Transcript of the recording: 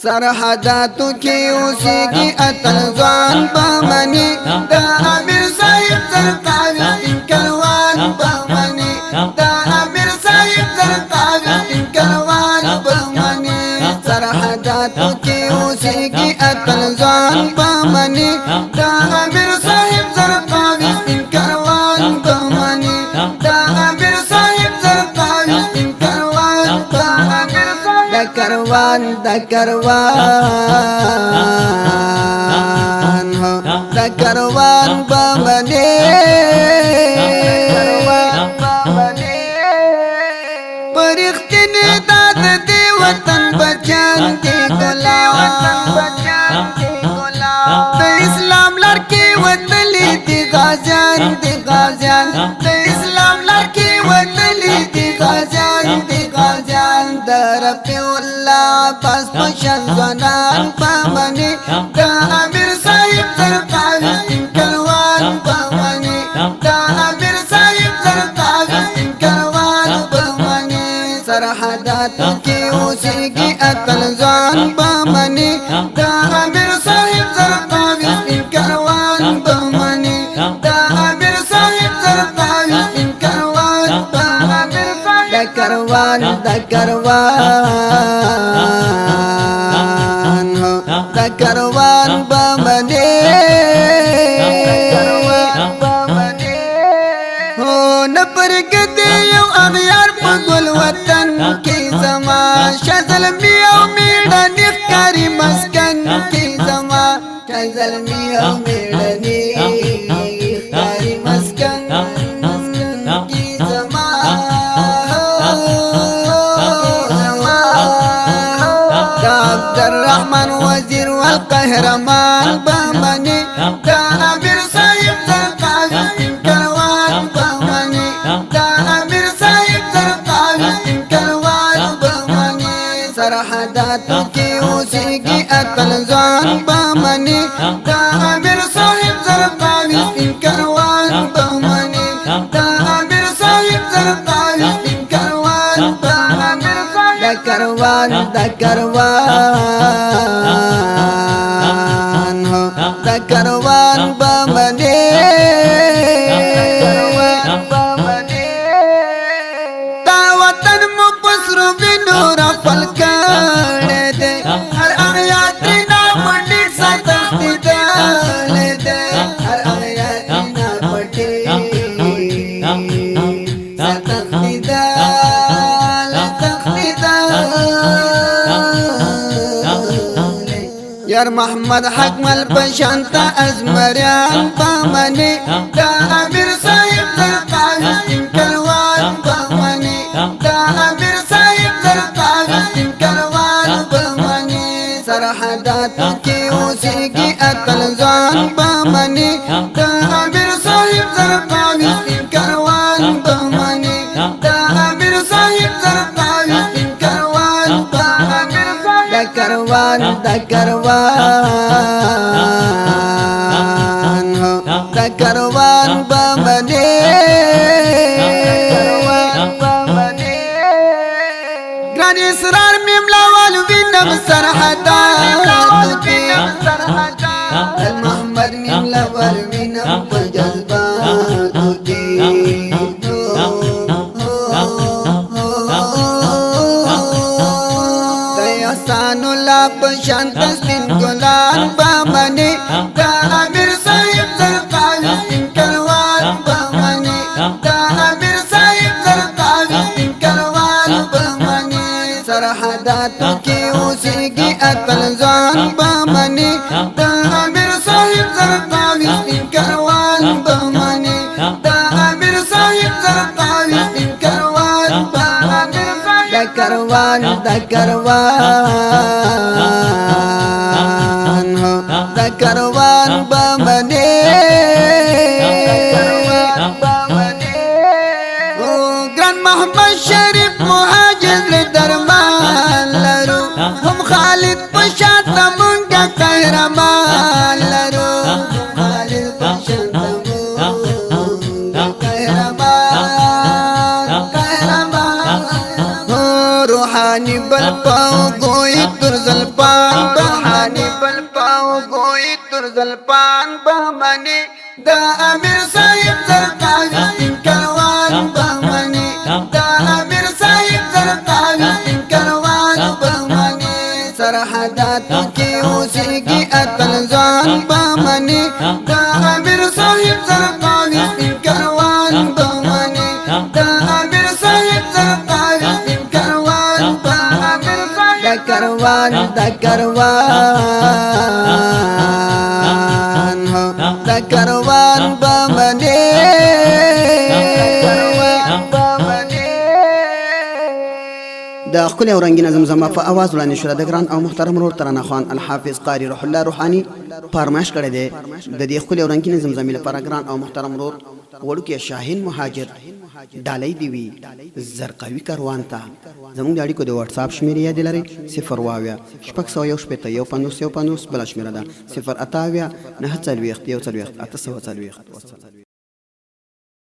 سرحداتو کی اوسیگی اتل ځوان بامنی دا امیر صاحب زرقاوی انکروان بامنی دا امیر صاحب زرقاوی انکروان بامنی سرحداتو کی اوسیگی اتل ځوان بامنی دا امیر صاحب زرقاوی انکروان بامنی دا امیر صاحب زرقاوی انکروان بامنی دا کروان دا کروان بامنی پرختنی داد دی وطن بچان دی گلان دا اسلام لڑکی وطلی دی غازیان دی غازیان دا اسلام لڑکی وطلی دی غازیان دی غازیان دا رفیع اللہ پاس پشن زنان بامنی دا امیر صاحب زرقاوی انکروان بامنی دا امیر صاحب زرقاوی انکروان بامنی سرحداتو کی اوسیگی اتل ځوان بامنی دا امیر صاحب زرقاوی انکروان بامنی دا امیر صاحب زرقاوی انکروان بامنی دا کروان دا کروان بامنی ہو نپرگدی یو اغیار پگل وطن کی زمان شاہ ظلمی او میڑنی خکاری مسکن کی زمان شاہ ظلمی او میڑنی خکاری مسکن کی زمان عبدالرحمن وزیر والقهرمان بامنی دا امیر صاحب زرقاوی انکروان بامنی دا امیر صاحب زرقاوی انکروان بامنی سرحداتو کی اوسیگی اتل ځوان بامنی دا امیر صاحب زرقاوی انکروان بامنی دا امیر صاحب زرقاوی انکروان بامنی دا کروان دا کروان بامنی دا وطن مو پسرو بینو رفل کرده دے ہر اغیاتینا پٹیک ساتختی دالے دے ہر اغیاتینا پٹیک ساتختی دالے تختی دالے یار محمد حکمل پشانتا ازمریان بامنی دا امیر صاحب زرقاوی انکروان بامنی دا امیر صاحب زرقاوی انکروان بامنی سرحداتو کی اوسیگی اتل ځوان بامنی دا امیر صاحب زرقاوی انکروان بامنی دا امیر صاحب زرقاوی انکروان بامنی دا کروان دا کروان بامنی گران اسرار میملا والو بینم سرحداتو کی محمد میملا والو بینم پجذباتو کی احسان اللہ پشانت سپین گلان بامنی دا امیر صاحب زرقاوی انکروان بامنی دا امیر صاحب زرقاوی انکروان بامنی سرحداتو کی اوسیگی اتل ځوان بامنی دا امیر صاحب زرقاوی انکروان بامنی دا امیر صاحب زرقاوی انکروان بامنی دا کروان بامنی گران محمد شریف مهاجر درمان لرو هم خالد پشانت منگا قهرمان لرو خالد پشانت منگا قهرمان روحانی بل پاو گوئی تر زلپا بمانی بل پاو گوئی تر زلپان بمانی دا امیر صاحب زرقاوی ان کروان بمانی دا امیر صاحب زرقاوی ان کروان بمانی سرحداتو کی اوسیگی اتل زان بمانی دا امیر صاحب زرقاوی ان کروان بمانی دا امیر صاحب زرقاوی ان کروان بمانی دا کروان دا کروان بمانی د خپل او رنگین زمزمه په आवाज وړاندې شو د ګران او محترم ورور ترانه خان الحافظ قاری روح الله روحانی فرمایش کړی دی د دې خپل او رنگین زمزمه لپاره ګران او محترم ورور وړوکی شاهین مهاجر ډالۍ دی وی زرقاوي کاروان ته زموږ د اړیکو د واتس اپ شمیره یاد لري 0 واویا شپږ سو یو شپږ یو 550 بل شمیره ده 0 اتاویا 9 40 1 40 840